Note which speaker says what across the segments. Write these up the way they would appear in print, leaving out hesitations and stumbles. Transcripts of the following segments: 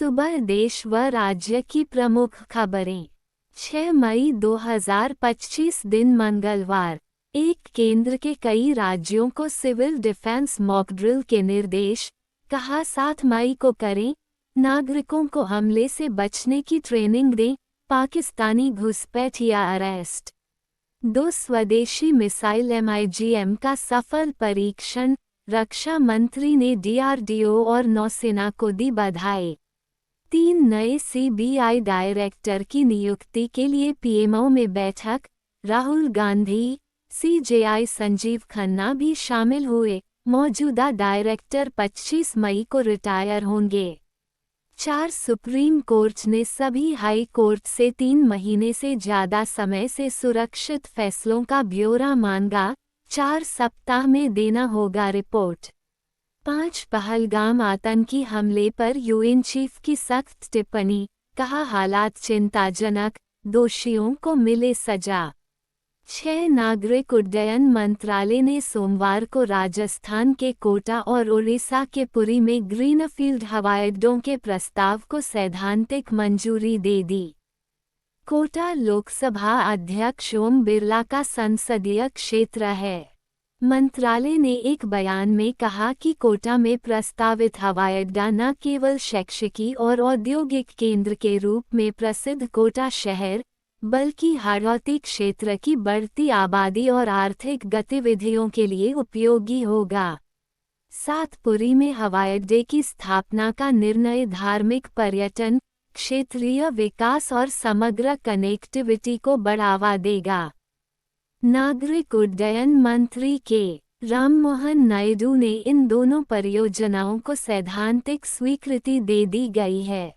Speaker 1: सुबह देश व राज्य की प्रमुख खबरें। 6 मई 2025 दिन मंगलवार। एक केंद्र के कई राज्यों को सिविल डिफेंस मॉक ड्रिल के निर्देश, कहा 7 मई को करें, नागरिकों को हमले से बचने की ट्रेनिंग दें, पाकिस्तानी घुसपैठिया अरेस्ट। 2 स्वदेशी मिसाइल MIGM का सफल परीक्षण, रक्षा मंत्री ने DRDO और नौसेना को दी बधाई। 3 नए CBI डायरेक्टर की नियुक्ति के लिए PMO में बैठक, राहुल गांधी, CJI संजीव खन्ना भी शामिल हुए। मौजूदा डायरेक्टर 25 मई को रिटायर होंगे। 4 सुप्रीम कोर्ट ने सभी हाई कोर्ट से 3 महीने से ज़्यादा समय से सुरक्षित फैसलों का ब्यौरा मांगा, 4 सप्ताह में देना होगा रिपोर्ट। 5 पहलगाम आतंकी हमले पर UN चीफ की सख्त टिप्पणी, कहा हालात चिंताजनक, दोषियों को मिले सजा। 6 नागरिक उड्डयन मंत्रालय ने सोमवार को राजस्थान के कोटा और उड़ीसा के पुरी में ग्रीनफील्ड हवाईअड्डों के प्रस्ताव को सैद्धांतिक मंजूरी दे दी। कोटा लोकसभा अध्यक्ष ओम बिरला का संसदीय क्षेत्र है। मंत्रालय ने एक बयान में कहा कि कोटा में प्रस्तावित हवाईअड्डा न केवल शैक्षिकी और औद्योगिक केंद्र के रूप में प्रसिद्ध कोटा शहर, बल्कि हाड़ौती क्षेत्र की बढ़ती आबादी और आर्थिक गतिविधियों के लिए उपयोगी होगा। साथ पुरी में हवाईअड्डे की स्थापना का निर्णय धार्मिक पर्यटन, क्षेत्रीय विकास और समग्र कनेक्टिविटी को बढ़ावा देगा। नागरिक उड्डयन मंत्री के राममोहन नायडू ने इन दोनों परियोजनाओं को सैद्धांतिक स्वीकृति दे दी गई है।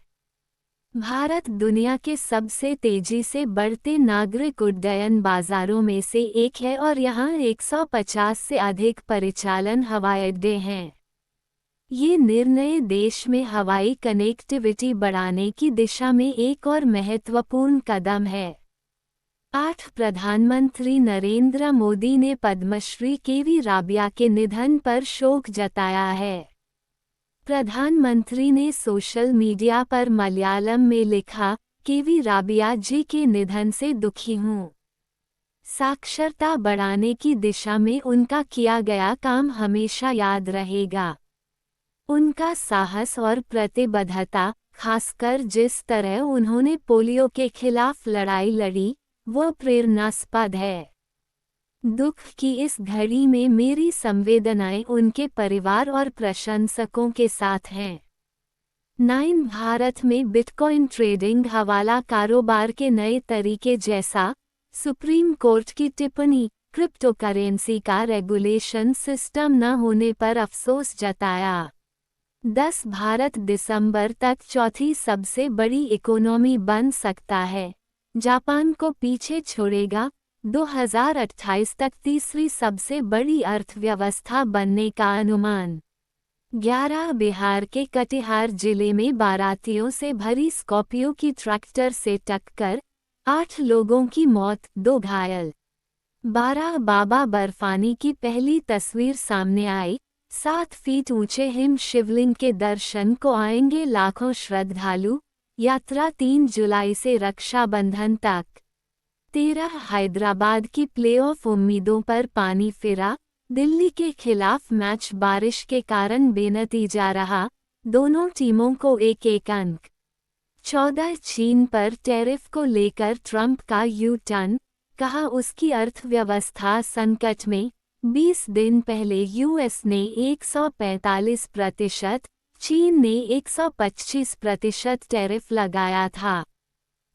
Speaker 1: भारत दुनिया के सबसे तेजी से बढ़ते नागरिक उड्डयन बाजारों में से एक है और यहाँ 150 से अधिक परिचालन हवाईअड्डे हैं। ये निर्णय देश में हवाई कनेक्टिविटी बढ़ाने की दिशा में एक और महत्वपूर्ण कदम है। 8 प्रधानमंत्री नरेंद्र मोदी ने पद्मश्री KV राबिया के निधन पर शोक जताया है। प्रधानमंत्री ने सोशल मीडिया पर मलयालम में लिखा, KV राबिया जी के निधन से दुखी हूँ। साक्षरता बढ़ाने की दिशा में उनका किया गया काम हमेशा याद रहेगा। उनका साहस और प्रतिबद्धता, खासकर जिस तरह उन्होंने पोलियो के खिलाफ लड़ाई लड़ी, वो प्रेरणास्पद है। दुख की इस घड़ी में मेरी संवेदनाएं उनके परिवार और प्रशंसकों के साथ हैं। 9 भारत में बिटकॉइन ट्रेडिंग हवाला कारोबार के नए तरीके जैसा, सुप्रीम कोर्ट की टिप्पणी, क्रिप्टो करेंसी का रेगुलेशन सिस्टम न होने पर अफसोस जताया। 10 भारत दिसंबर तक चौथी सबसे बड़ी इकोनॉमी बन सकता है, जापान को पीछे छोड़ेगा। 2028 तक तीसरी सबसे बड़ी अर्थव्यवस्था बनने का अनुमान। 11 बिहार के कटिहार जिले में बारातियों से भरी स्कॉर्पियो की ट्रैक्टर से टक्कर, 8 लोगों की मौत, 2 घायल। 12 बाबा बर्फानी की पहली तस्वीर सामने आई। 7 फीट ऊंचे हिम शिवलिंग के दर्शन को आएंगे लाखों श्रद्धालु। यात्रा 3 जुलाई से रक्षाबंधन तक। 13 हैदराबाद की प्लेऑफ उम्मीदों पर पानी फिरा। दिल्ली के खिलाफ मैच बारिश के कारण बेनतीजा रहा, दोनों टीमों को 1-1 अंक। 14 चीन पर टैरिफ को लेकर ट्रंप का U-टर्न, कहा उसकी अर्थव्यवस्था संकट में। 20 दिन पहले US ने 145%, चीन ने 125% टैरिफ लगाया था।